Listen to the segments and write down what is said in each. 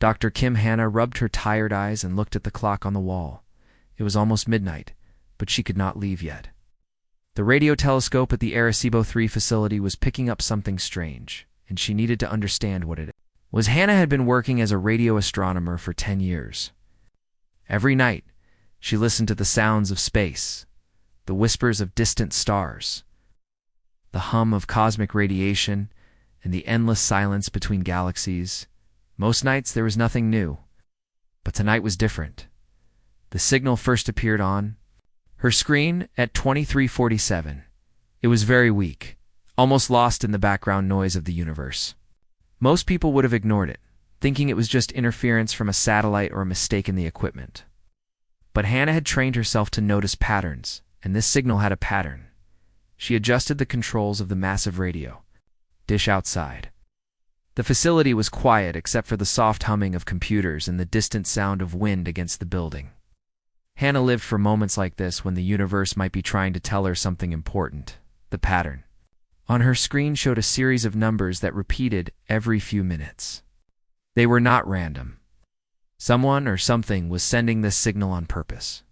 Dr. Kim Hannah rubbed her tired eyes and looked at the clock on the wall. It was almost midnight, but she could not leave yet. The radio telescope at the Arecibo 3 facility was picking up something strange, and she needed to understand what it was. Hannah had been working as a radio astronomer for 10 years. Every night, she listened to the sounds of space, the whispers of distant stars, the hum of cosmic radiation, and the endless silence between galaxies. Most nights there was nothing new, but tonight was different. The signal first appeared on her screen at 2347. It was very weak, almost lost in the background noise of the universe. Most people would have ignored it, thinking it was just interference from a satellite or a mistake in the equipment. But Hannah had trained herself to notice patterns, and this signal had a pattern. She adjusted the controls of the massive radio dish outside. The facility was quiet except for the soft humming of computers and the distant sound of wind against the building. Hannah lived for moments like this when the universe might be trying to tell her something important. The pattern on her screen showed a series of numbers that repeated every few minutes. They were not random. Someone or something was sending this signal on purpose.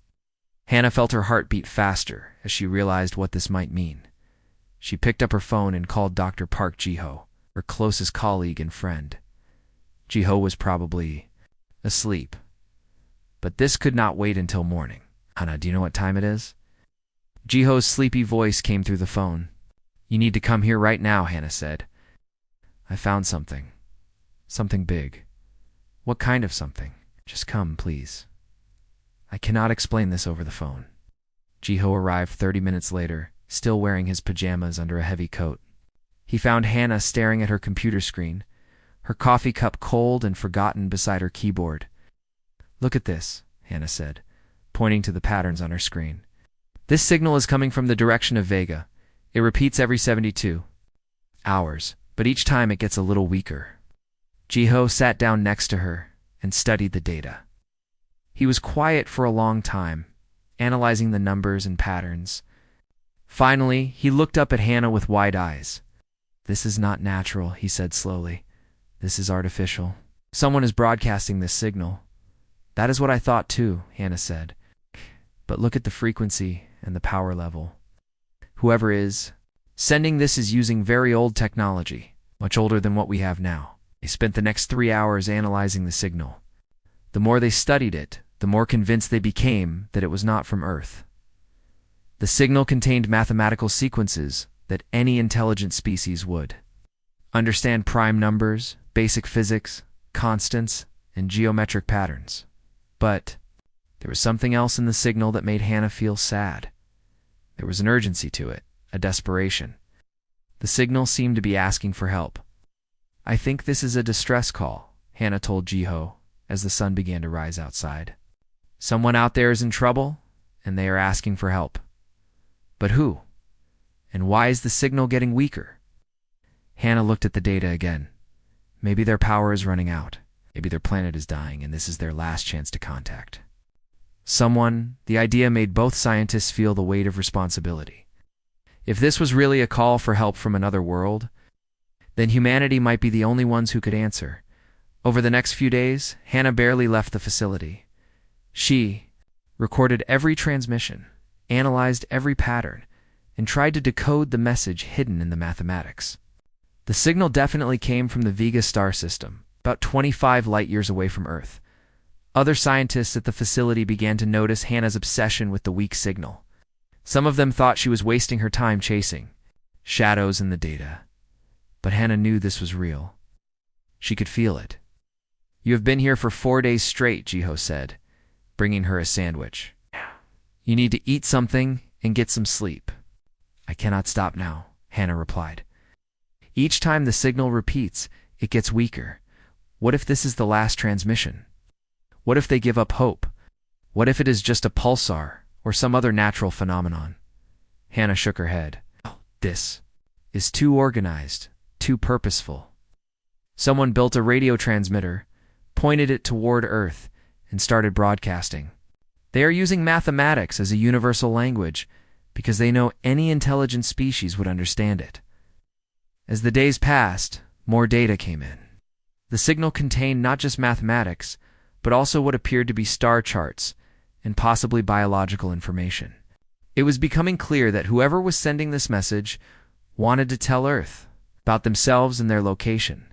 Hannah felt her heart beat faster as she realized what this might mean. She picked up her phone and called Dr. Park Ji-ho, her closest colleague and friend. Ji-ho was probably asleep, but this could not wait until morning. Hannah, do you know what time it is? Ji-ho's sleepy voice came through the phone. You need to come here right now, Hannah said. I found something. Something big. What kind of something? Just come, please. I cannot explain this over the phone. Ji-ho arrived 30 minutes later, still wearing his pajamas under a heavy coat. He found Hannah staring at her computer screen, her coffee cup cold and forgotten beside her keyboard. Look at this, Hannah said, pointing to the patterns on her screen. This signal is coming from the direction of Vega. It repeats every 72 hours, but each time it gets a little weaker. Ji-ho sat down next to her and studied the data. He was quiet for a long time, analyzing the numbers and patterns. Finally, he looked up at Hannah with wide eyes. This is not natural, he said slowly. This is artificial. Someone is broadcasting this signal. That is what I thought too, Hannah said. But look at the frequency and the power level. Whoever is sending this is using very old technology, much older than what we have now. They spent the next 3 hours analyzing the signal. The more they studied it, the more convinced they became that it was not from Earth. The signal contained mathematical sequences that any intelligent species would understand: prime numbers, basic physics, constants, and geometric patterns. But there was something else in the signal that made Hannah feel sad. There was an urgency to it, a desperation. The signal seemed to be asking for help. I think this is a distress call, Hannah told Ji-ho as the sun began to rise outside. Someone out there is in trouble, and they are asking for help. But who? And why is the signal getting weaker? Hannah looked at the data again. Maybe their power is running out. Maybe their planet is dying, and this is their last chance to contact someone. The idea made both scientists feel the weight of responsibility. If this was really a call for help from another world, then humanity might be the only ones who could answer. Over the next few days, Hannah barely left the facility. She recorded every transmission, analyzed every pattern, and tried to decode the message hidden in the mathematics. The signal definitely came from the Vega star system, about 25 light-years away from Earth. Other scientists at the facility began to notice Hannah's obsession with the weak signal. Some of them thought she was wasting her time chasing shadows in the data. But Hannah knew this was real. She could feel it. You have been here for 4 days straight, Ji-ho said, bringing her a sandwich. You need to eat something and get some sleep. I cannot stop now, Hannah replied. Each time the signal repeats, it gets weaker. What if this is the last transmission? What if they give up hope? What if it is just a pulsar or some other natural phenomenon? Hannah shook her head. This is too organized, too purposeful. Someone built a radio transmitter, pointed it toward Earth, and started broadcasting. They are using mathematics as a universal language because they know any intelligent species would understand it. As the days passed, more data came in. The signal contained not just mathematics, but also what appeared to be star charts and possibly biological information. It was becoming clear that whoever was sending this message wanted to tell Earth about themselves and their location.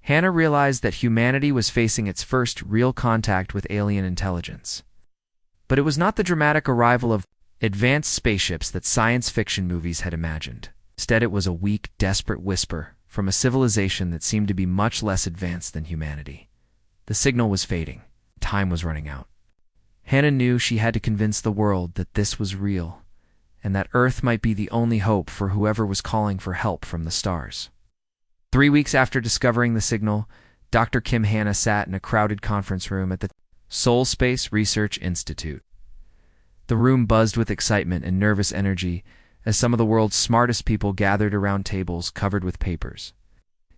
Hannah realized that humanity was facing its first real contact with alien intelligence. But it was not the dramatic arrival of advanced spaceships that science fiction movies had imagined. Instead, it was a weak, desperate whisper from a civilization that seemed to be much less advanced than humanity. The signal was fading. Time was running out. Hannah knew she had to convince the world that this was real, and that Earth might be the only hope for whoever was calling for help from the stars. 3 weeks after discovering the signal, Dr. Kim Hannah sat in a crowded conference room at the Seoul Space Research Institute. The room buzzed with excitement and nervous energy as some of the world's smartest people gathered around tables covered with papers,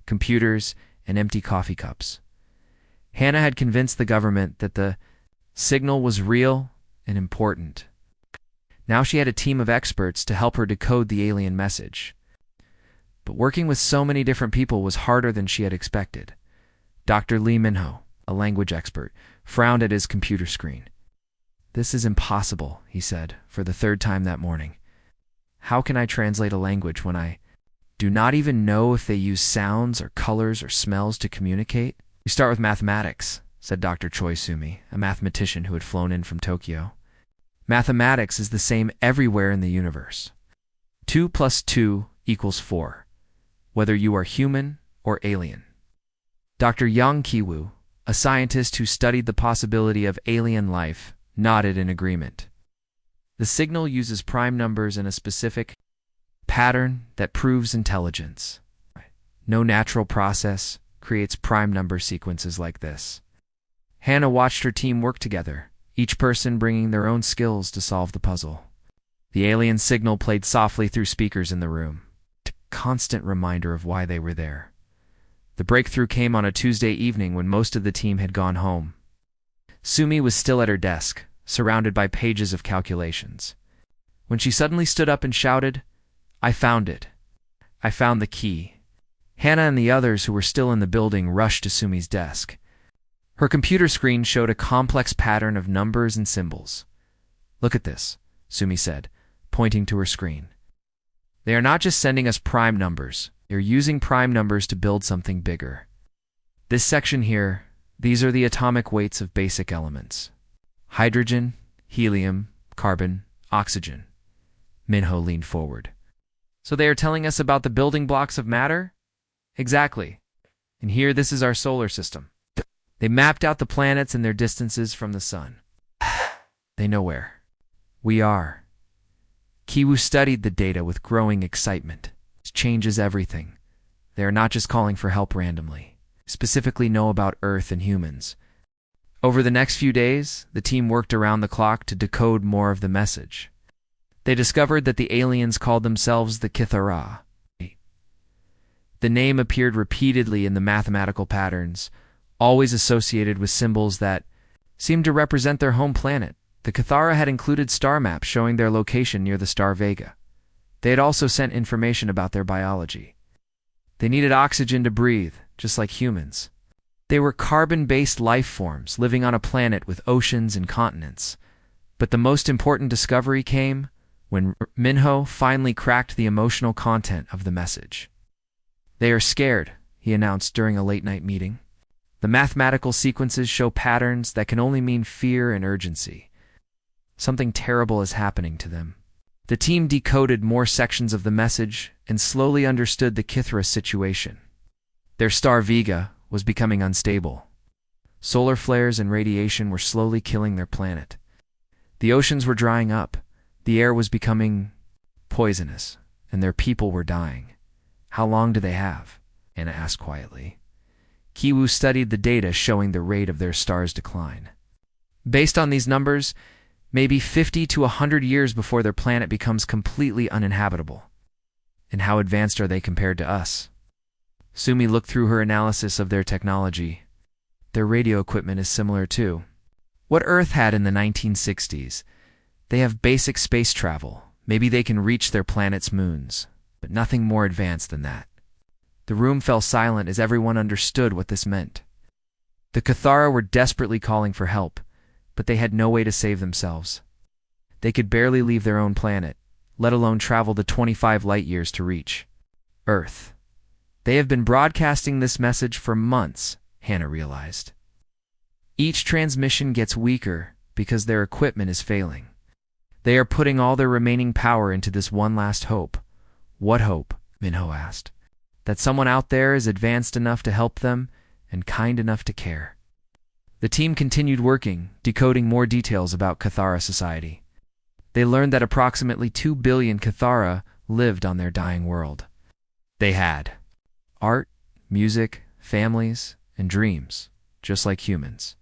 computers, and empty coffee cups. Hannah had convinced the government that the signal was real and important. Now she had a team of experts to help her decode the alien message. But working with so many different people was harder than she had expected. Dr. Lee Minho, a language expert, frowned at his computer screen. "This is impossible," he said, for the third time that morning. "How can I translate a language when I do not even know if they use sounds or colors or smells to communicate?" "We start with mathematics," said Dr. Choi Sumi, a mathematician who had flown in from Tokyo. "Mathematics is the same everywhere in the universe. 2 plus 2 equals 4, whether you are human or alien." Dr. Yang Kiwoo, a scientist who studied the possibility of alien life, nodded in agreement. "The signal uses prime numbers in a specific pattern that proves intelligence. No natural process creates prime number sequences like this." Hannah watched her team work together, each person bringing their own skills to solve the puzzle. The alien signal played softly through speakers in the room, a constant reminder of why they were there. The breakthrough came on a Tuesday evening when most of the team had gone home. Sumi was still at her desk, surrounded by pages of calculations, when she suddenly stood up and shouted, "I found it. I found the key." Hannah and the others who were still in the building rushed to Sumi's desk. Her computer screen showed a complex pattern of numbers and symbols. "Look at this," Sumi said, pointing to her screen. "They are not just sending us prime numbers. They're using prime numbers to build something bigger. This section here, these are the atomic weights of basic elements. Hydrogen, helium, carbon, oxygen." Minho leaned forward. "So they are telling us about the building blocks of matter?" "Exactly. And here, this is our solar system. They mapped out the planets and their distances from the sun. They know where we are." Kiwoo studied the data with growing excitement. This changes everything. They are not just calling for help randomly. Specifically know about Earth and humans. Over the next few days, the team worked around the clock to decode more of the message. They discovered that the aliens called themselves the Kithara. The name appeared repeatedly in the mathematical patterns, always associated with symbols that seemed to represent their home planet. The Kithara had included star maps showing their location near the star Vega. They had also sent information about their biology. They needed oxygen to breathe, just like humans. They were carbon-based life forms living on a planet with oceans and continents. But the most important discovery came when Minho finally cracked the emotional content of the message. "They are scared," he announced during a late-night meeting. "The mathematical sequences show patterns that can only mean fear and urgency. Something terrible is happening to them." The team decoded more sections of the message and slowly understood the Kithra situation. Their star Vega was becoming unstable. Solar flares and radiation were slowly killing their planet. The oceans were drying up, the air was becoming poisonous, and their people were dying. "How long do they have?" Anna asked quietly. Kiwoo studied the data showing the rate of their star's decline. "Based on these numbers, maybe 50 to 100 years before their planet becomes completely uninhabitable." "And how advanced are they compared to us?" Sumi looked through her analysis of their technology. "Their radio equipment is similar too. What Earth had in the 1960s. They have basic space travel. Maybe they can reach their planet's moons, but nothing more advanced than that." The room fell silent as everyone understood what this meant. The Cathara were desperately calling for help, but they had no way to save themselves. They could barely leave their own planet, let alone travel the 25 light-years to reach Earth. They have been broadcasting this message for months, Hannah realized. Each transmission gets weaker because their equipment is failing. They are putting all their remaining power into this one last hope. What hope? Minho asked. That someone out there is advanced enough to help them and kind enough to care. The team continued working, decoding more details about Cathara society. They learned that approximately 2 billion Cathara lived on their dying world. They had art, music, families, and dreams, just like humans.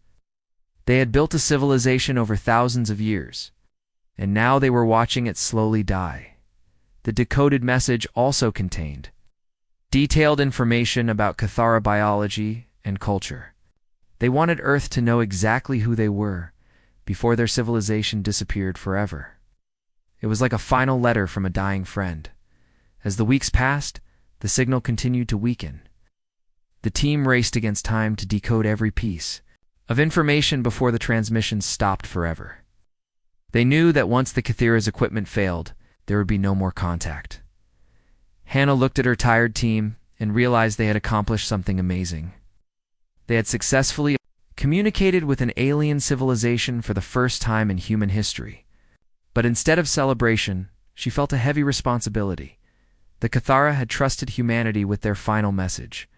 They had built a civilization over thousands of years, and now they were watching it slowly die. The decoded message also contained detailed information about Cathara biology and culture. They wanted Earth to know exactly who they were before their civilization disappeared forever. It was like a final letter from a dying friend. As the weeks passed, the signal continued to weaken. The team raced against time to decode every piece of information before the transmission stopped forever. They knew that once the Cathara's equipment failed, there would be no more contact. Hannah looked at her tired team and realized they had accomplished something amazing. They had successfully communicated with an alien civilization for the first time in human history. But instead of celebration, she felt a heavy responsibility. The Cathara had trusted humanity with their final message.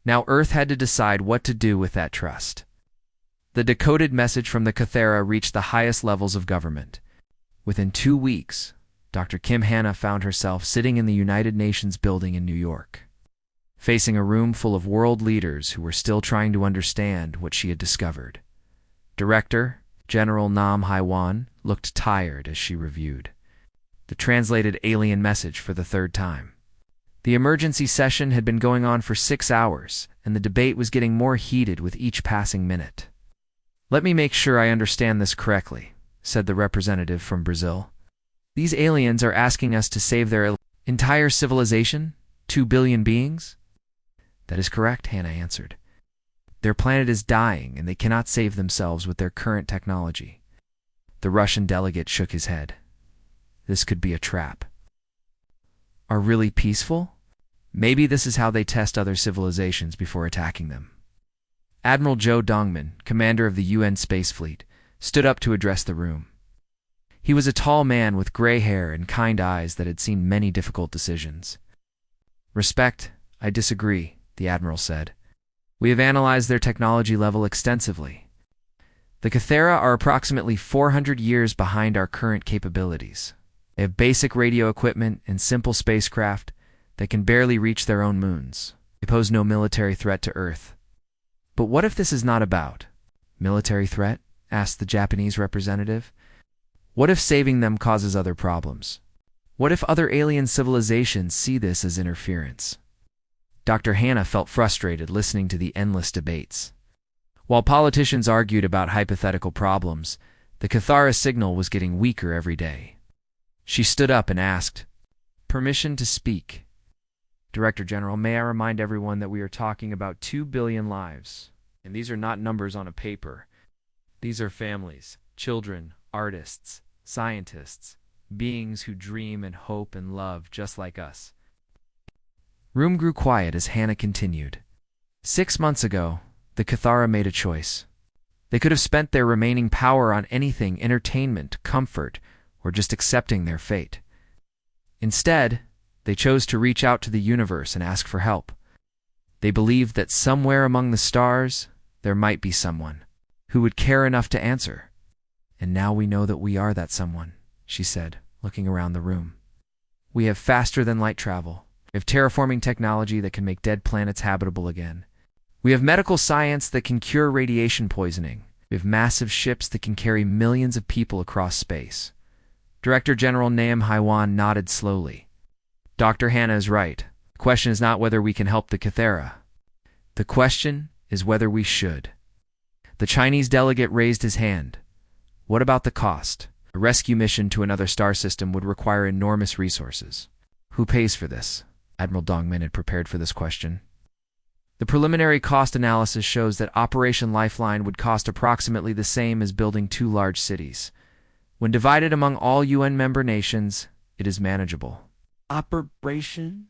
Now Earth had to decide what to do with that trust. The decoded message from the Cathara reached the highest levels of government. Within 2 weeks, Dr. Kim Hannah found herself sitting in the United Nations building in New York, facing a room full of world leaders who were still trying to understand what she had discovered. Director General Nam Haiwan looked tired as she reviewed the translated alien message for the 3rd time. The emergency session had been going on for 6 hours, and the debate was getting more heated with each passing minute. "Let me make sure I understand this correctly," said the representative from Brazil. "These aliens are asking us to save their entire civilization? 2 billion beings?" "That is correct," Hannah answered. "Their planet is dying, and they cannot save themselves with their current technology." The Russian delegate shook his head. This could be a trap. "Are really peaceful? Maybe this is how they test other civilizations before attacking them." Admiral Joe Dongman, commander of the UN Space Fleet, stood up to address the room. He was a tall man with gray hair and kind eyes that had seen many difficult decisions. "Respect, I disagree," the admiral said. "We have analyzed their technology level extensively. The Cathara are approximately 400 years behind our current capabilities. They have basic radio equipment and simple spacecraft that can barely reach their own moons. They pose no military threat to Earth." "But what if this is not about military threat?" asked the Japanese representative. "What if saving them causes other problems? What if other alien civilizations see this as interference?" Dr. Hannah felt frustrated listening to the endless debates. While politicians argued about hypothetical problems, the Cathara signal was getting weaker every day. She stood up and asked, "Permission to speak." "Director General, may I remind everyone that we are talking about 2 billion lives, and these are not numbers on a paper. These are families, children, artists, scientists, beings who dream and hope and love just like us." Room grew quiet as Hannah continued. 6 months ago, the Cathara made a choice. They could have spent their remaining power on anything, entertainment, comfort, or just accepting their fate. Instead, they chose to reach out to the universe and ask for help. They believed that somewhere among the stars, there might be someone who would care enough to answer. "And now we know that we are that someone," she said, looking around the room. "We have faster-than-light travel. We have terraforming technology that can make dead planets habitable again. We have medical science that can cure radiation poisoning. We have massive ships that can carry millions of people across space." Director General Nam Haiwan nodded slowly. "Dr. Hannah is right. The question is not whether we can help the Cathara. The question is whether we should." The Chinese delegate raised his hand. "What about the cost? A rescue mission to another star system would require enormous resources. Who pays for this?" Admiral Dongmin had prepared for this question. The preliminary cost analysis shows that Operation Lifeline would cost approximately the same as building 2 large cities. When divided among all UN member nations, it is manageable. Operation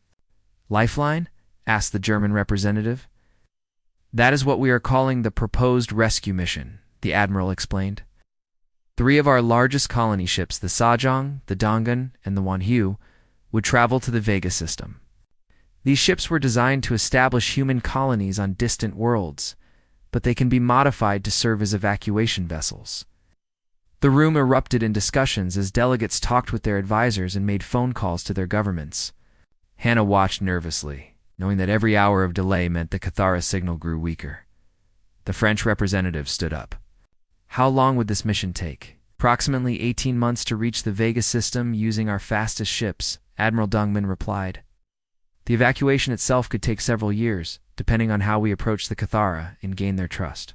Lifeline? Asked the German representative. That is what we are calling the proposed rescue mission, the Admiral explained. 3 of our largest colony ships, the Sajong, the Donggun, and the Wanhua, would travel to the Vega system. These ships were designed to establish human colonies on distant worlds, but they can be modified to serve as evacuation vessels. The room erupted in discussions as delegates talked with their advisors and made phone calls to their governments. Hannah watched nervously, knowing that every hour of delay meant the Cathara signal grew weaker. The French representative stood up. How long would this mission take? Approximately 18 months to reach the Vega system using our fastest ships, Admiral Dongmin replied. The evacuation itself could take several years, depending on how we approach the Cathara and gain their trust.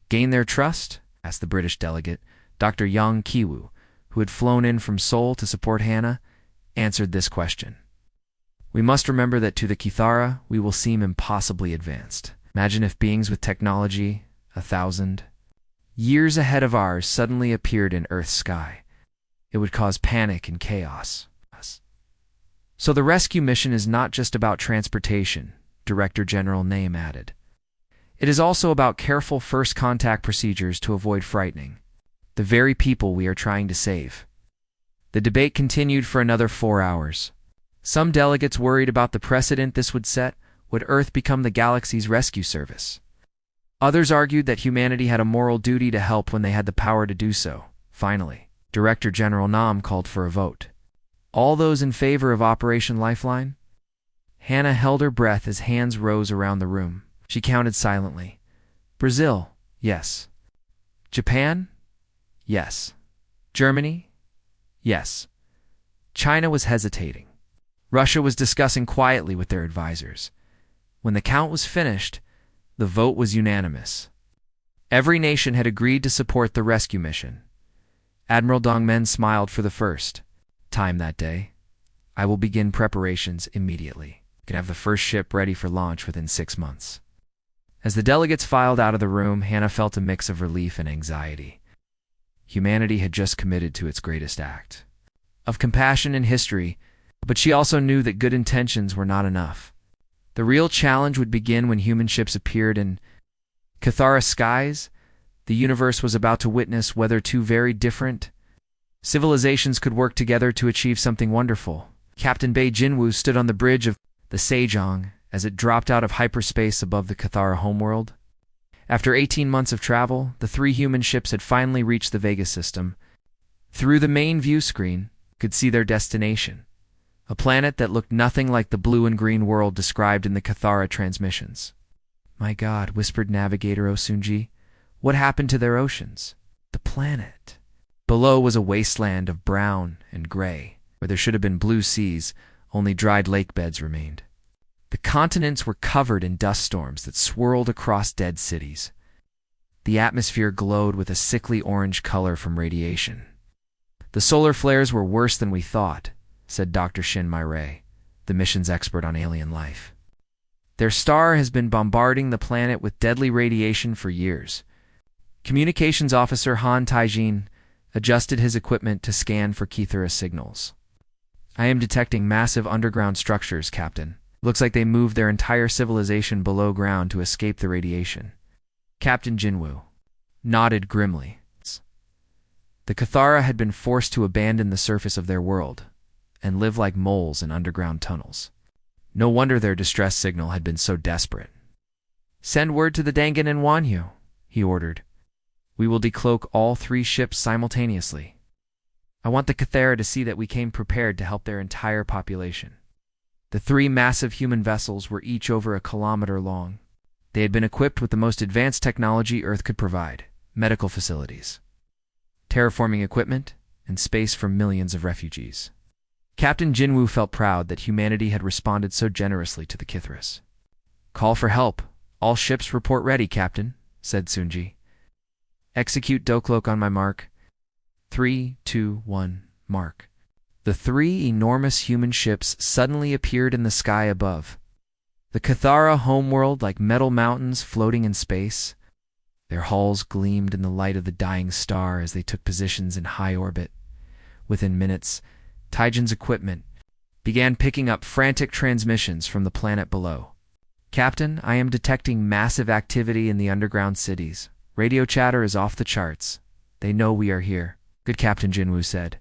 Gain their trust? Asked the British delegate. Dr. Yang Kiwu, who had flown in from Seoul to support Hannah, answered this question. We must remember that to the Cathara, we will seem impossibly advanced. Imagine if beings with technology, 1,000 years ahead of ours, suddenly appeared in Earth's sky. It would cause panic and chaos. So the rescue mission is not just about transportation, Director General Name added. It is also about careful first contact procedures to avoid frightening the very people we are trying to save. The debate continued for another 4 hours. Some delegates worried about the precedent this would set. Would Earth become the galaxy's rescue service? Others argued that humanity had a moral duty to help when they had the power to do so. Finally, Director General Nam called for a vote. All those in favor of Operation Lifeline? Hannah held her breath as hands rose around the room. She counted silently. Brazil, yes. Japan? Yes. Germany? Yes. China was hesitating. Russia was discussing quietly with their advisors. When the count was finished, the vote was unanimous. Every nation had agreed to support the rescue mission. Admiral Dongmen smiled for the first time that day. I will begin preparations immediately. You can have the first ship ready for launch within 6 months. As the delegates filed out of the room, Hannah felt a mix of relief and anxiety. Humanity had just committed to its greatest act of compassion in history, but she also knew that good intentions were not enough. The real challenge would begin when human ships appeared in Cathara skies. The universe was about to witness whether 2 very different civilizations could work together to achieve something wonderful. Captain Bei Jinwoo stood on the bridge of the Sejong as it dropped out of hyperspace above the Cathara homeworld. After 18 months of travel, the 3 human ships had finally reached the Vega system. Through the main view screen, could see their destination, a planet that looked nothing like the blue and green world described in the Cathara transmissions. My God, whispered Navigator Osunji, what happened to their oceans? The planet. Below was a wasteland of brown and gray. Where there should have been blue seas, only dried lake beds remained. The continents were covered in dust storms that swirled across dead cities. The atmosphere glowed with a sickly orange color from radiation. The solar flares were worse than we thought, said Dr. Shin Mai-rei, the mission's expert on alien life. Their star has been bombarding the planet with deadly radiation for years. Communications officer Han Taijin adjusted his equipment to scan for Cathara signals. I am detecting massive underground structures, Captain. Looks like they moved their entire civilization below ground to escape the radiation. Captain Jinwoo nodded grimly. The Cathara had been forced to abandon the surface of their world and live like moles in underground tunnels. No wonder their distress signal had been so desperate. Send word to the Donggun and Wanhua, he ordered. We will decloak all 3 ships simultaneously. I want the Cathara to see that we came prepared to help their entire population. The 3 massive human vessels were each over 1 kilometer long. They had been equipped with the most advanced technology Earth could provide, medical facilities, terraforming equipment, and space for millions of refugees. Captain Jinwoo felt proud that humanity had responded so generously to the Cathars. Call for help. All ships report ready, Captain, said Sunji. Execute Docloak on my mark. 3, 2, 1, mark. The three enormous human ships suddenly appeared in the sky above. The Cathara homeworld like metal mountains floating in space. Their hulls gleamed in the light of the dying star as they took positions in high orbit. Within minutes, Taijin's equipment began picking up frantic transmissions from the planet below. "Captain, I am detecting massive activity in the underground cities. Radio chatter is off the charts. They know we are here." "Good," Captain Jinwoo said.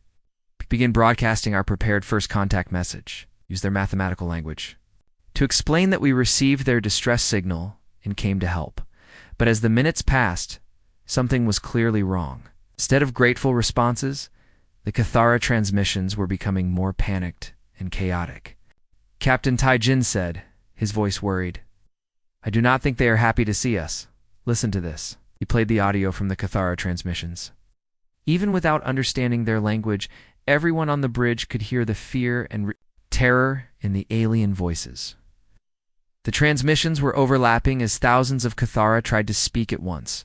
"Begin broadcasting our prepared first contact message. Use their mathematical language to explain that we received their distress signal and came to help." But as the minutes passed, something was clearly wrong. Instead of grateful responses, the Cathara transmissions were becoming more panicked and chaotic. Captain Taijin said, his voice worried, "I do not think they are happy to see us. Listen to this." He played the audio from the Cathara transmissions. Even without understanding their language, everyone on the bridge could hear the fear and terror in the alien voices. The transmissions were overlapping as thousands of Cathara tried to speak at once.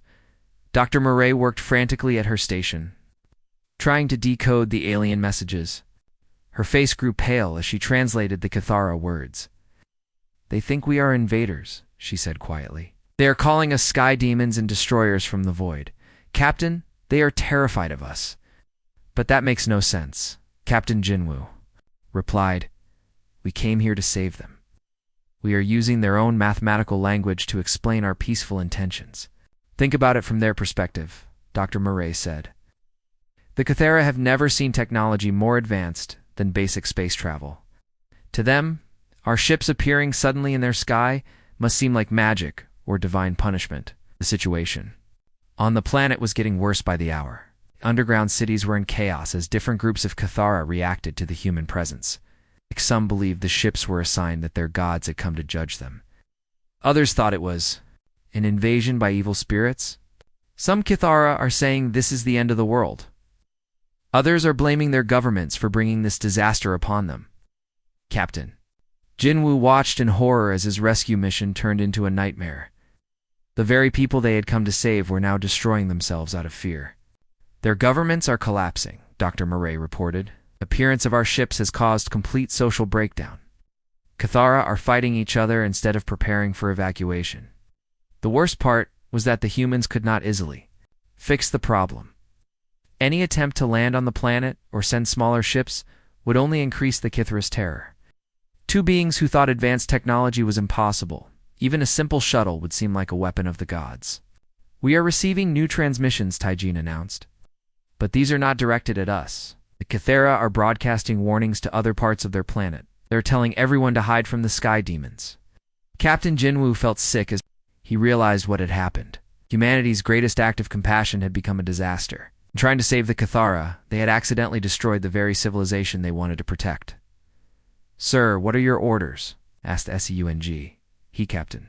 Dr. Murray worked frantically at her station, trying to decode the alien messages. Her face grew pale as she translated the Cathara words. "They think we are invaders," she said quietly. "They are calling us sky demons and destroyers from the void. Captain, they are terrified of us." "But that makes no sense," Captain Jinwoo replied. "We came here to save them. We are using their own mathematical language to explain our peaceful intentions." "Think about it from their perspective," Dr. Murray said. "The Cathara have never seen technology more advanced than basic space travel. To them, our ships appearing suddenly in their sky must seem like magic or divine punishment." The situation on the planet was getting worse by the hour. Underground cities were in chaos as different groups of Cathara reacted to the human presence. Some believed the ships were a sign that their gods had come to judge them. Others thought it was an invasion by evil spirits. Some Cathara are saying this is the end of the world. Others are blaming their governments for bringing this disaster upon them. Captain Jinwoo watched in horror as his rescue mission turned into a nightmare. The very people they had come to save were now destroying themselves out of fear. "Their governments are collapsing," Dr. Murray reported. "The appearance of our ships has caused complete social breakdown. Cathara are fighting each other instead of preparing for evacuation." The worst part was that the humans could not easily fix the problem. Any attempt to land on the planet or send smaller ships would only increase the Cathara's terror. Two beings who thought advanced technology was impossible. Even a simple shuttle would seem like a weapon of the gods. "We are receiving new transmissions," Taijin announced. "But these are not directed at us. The Cathara are broadcasting warnings to other parts of their planet. They're telling everyone to hide from the sky demons." Captain Jinwoo felt sick as he realized what had happened. Humanity's greatest act of compassion had become a disaster. In trying to save the Cathara, they had accidentally destroyed the very civilization they wanted to protect. "Sir, what are your orders?" asked Seung. He, Captain.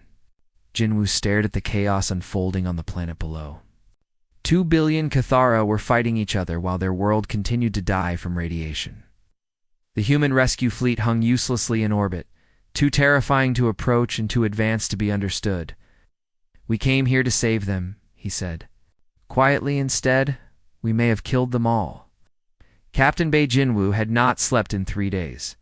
Jinwoo stared at the chaos unfolding on the planet below. 2 billion Cathara were fighting each other while their world continued to die from radiation. The human rescue fleet hung uselessly in orbit, too terrifying to approach and too advanced to be understood. "We came here to save them," he said. "Quietly instead, we may have killed them all." Captain Bei Jinwoo had not slept in 3 days.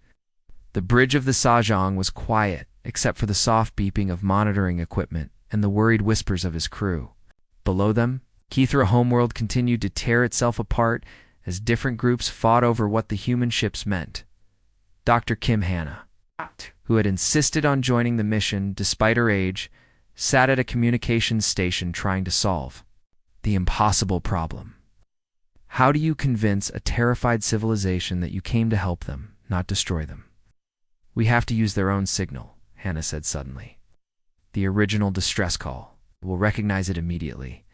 The bridge of the Sajong was quiet, except for the soft beeping of monitoring equipment and the worried whispers of his crew. Below them, Cathara homeworld continued to tear itself apart as different groups fought over what the human ships meant. Dr. Kim Hannah, who had insisted on joining the mission despite her age, sat at a communications station trying to solve the impossible problem. How do you convince a terrified civilization that you came to help them, not destroy them? "We have to use their own signal," Hannah said suddenly. "The original distress call. We'll recognize it immediately."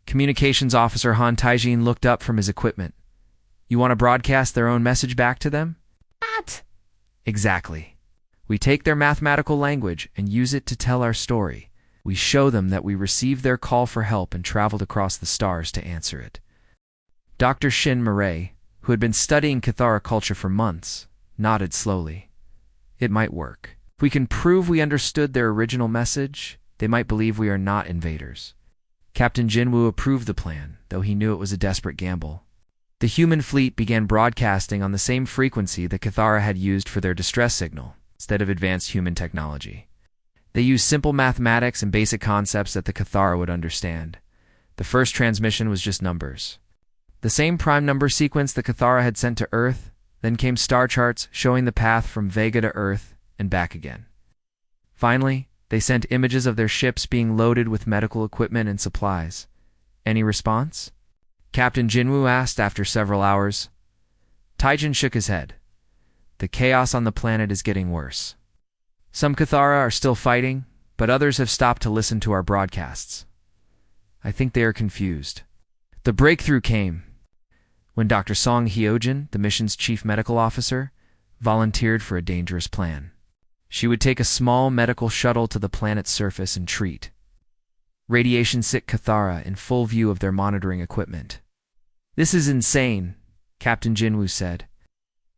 Communications officer Han Taijin looked up from his equipment. "You want to broadcast their own message back to them?" "What?" "Exactly. We take their mathematical language and use it to tell our story. We show them that we received their call for help and traveled across the stars to answer it." Dr. Shin Murray, who had been studying Cathara culture for months, nodded slowly. "It might work. If we can prove we understood their original message, they might believe we are not invaders." Captain Jinwoo approved the plan, though he knew it was a desperate gamble. The human fleet began broadcasting on the same frequency the Cathara had used for their distress signal, instead of advanced human technology. They used simple mathematics and basic concepts that the Cathara would understand. The first transmission was just numbers. The same prime number sequence the Cathara had sent to Earth, then came star charts showing the path from Vega to Earth and back again. Finally, they sent images of their ships being loaded with medical equipment and supplies. Any response? Captain Jinwoo asked after several hours. Taijin shook his head. The chaos on the planet is getting worse. Some Cathara are still fighting, but others have stopped to listen to our broadcasts. I think they are confused. The breakthrough came when Dr. Song Hyojin, the mission's chief medical officer, volunteered for a dangerous plan. She would take a small medical shuttle to the planet's surface and treat radiation-sick Cathara in full view of their monitoring equipment. This is insane, Captain Jinwoo said.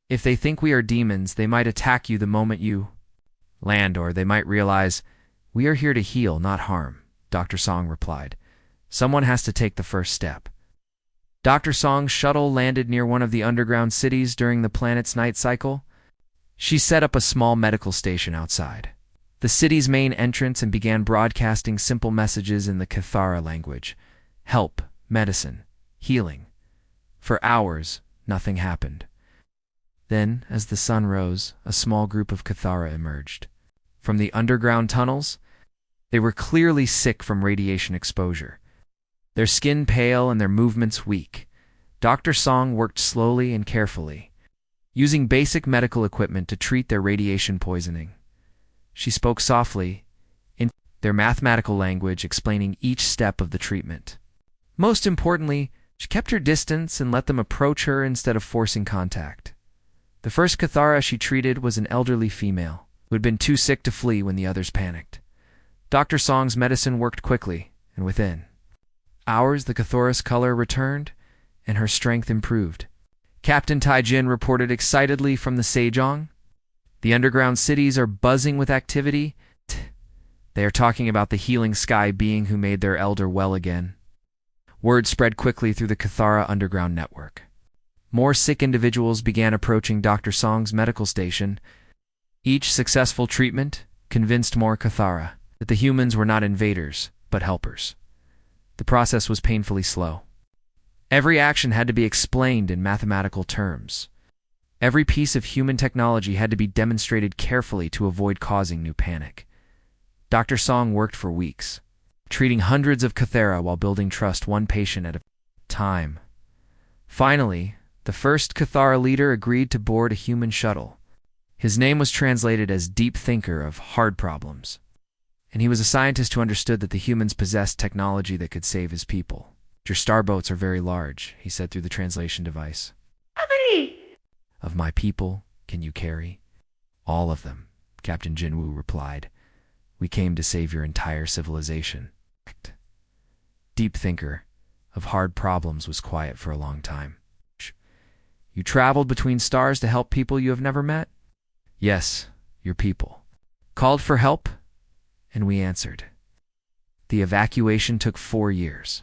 If they think we are demons, they might attack you the moment you land, or they might realize, we are here to heal, not harm, Dr. Song replied. Someone has to take the first step. Dr. Song's shuttle landed near one of the underground cities during the planet's night cycle. She set up a small medical station outside the city's main entrance and began broadcasting simple messages in the Cathara language. Help, medicine, healing. For hours, nothing happened. Then, as the sun rose, a small group of Cathara emerged. From the underground tunnels, they were clearly sick from radiation exposure. Their skin pale and their movements weak. Dr. Song worked slowly and carefully, using basic medical equipment to treat their radiation poisoning. She spoke softly, in their mathematical language, explaining each step of the treatment. Most importantly, she kept her distance and let them approach her instead of forcing contact. The first Cathara she treated was an elderly female who had been too sick to flee when the others panicked. Dr. Song's medicine worked quickly, and within hours the Cathara's color returned and her strength improved. Captain Taijin reported excitedly from the Sejong. The underground cities are buzzing with activity. They are talking about the healing sky being who made their elder well again. Word spread quickly through the Cathara underground network. More sick individuals began approaching Dr. Song's medical station. Each successful treatment convinced more Cathara that the humans were not invaders, but helpers. The process was painfully slow. Every action had to be explained in mathematical terms. Every piece of human technology had to be demonstrated carefully to avoid causing new panic. Dr. Song worked for weeks, treating hundreds of Cathara while building trust one patient at a time. Finally, the first Cathara leader agreed to board a human shuttle. His name was translated as Deep Thinker of Hard Problems, and he was a scientist who understood that the humans possessed technology that could save his people. Your starboats are very large, he said through the translation device. How many of my people can you carry? All of them, Captain Jinwoo replied. We came to save your entire civilization. Deep Thinker of Hard Problems was quiet for a long time. You traveled between stars to help people you have never met? Yes, your people. Called for help, and we answered. The evacuation took 4 years.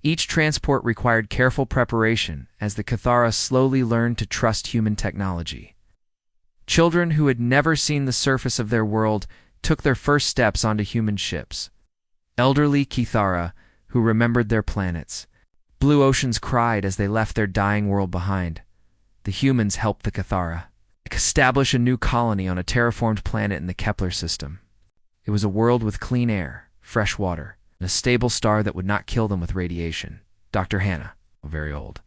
Each transport required careful preparation as the Cathara slowly learned to trust human technology. Children who had never seen the surface of their world took their first steps onto human ships. Elderly Cathara who remembered their planets. Blue oceans cried as they left their dying world behind. The humans helped the Cathara establish a new colony on a terraformed planet in the Kepler system. It was a world with clean air, fresh water, and a stable star that would not kill them with radiation. Dr. Hannah, very old,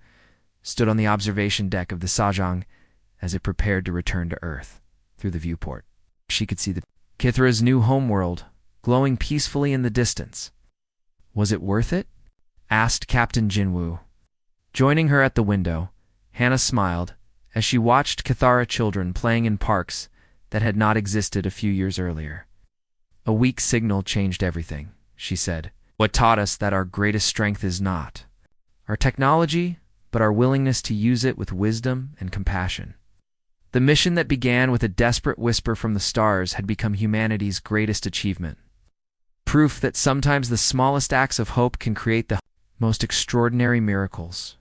stood on the observation deck of the Sejong as it prepared to return to Earth. Through the viewport, she could see the Cathara's new homeworld glowing peacefully in the distance. Was it worth it? Asked Captain Jinwoo. Joining her at the window, Hannah smiled as she watched Cathara children playing in parks that had not existed a few years earlier. A weak signal changed everything, she said. What taught us that our greatest strength is not our technology, but our willingness to use it with wisdom and compassion. The mission that began with a desperate whisper from the stars had become humanity's greatest achievement. Proof that sometimes the smallest acts of hope can create the most extraordinary miracles.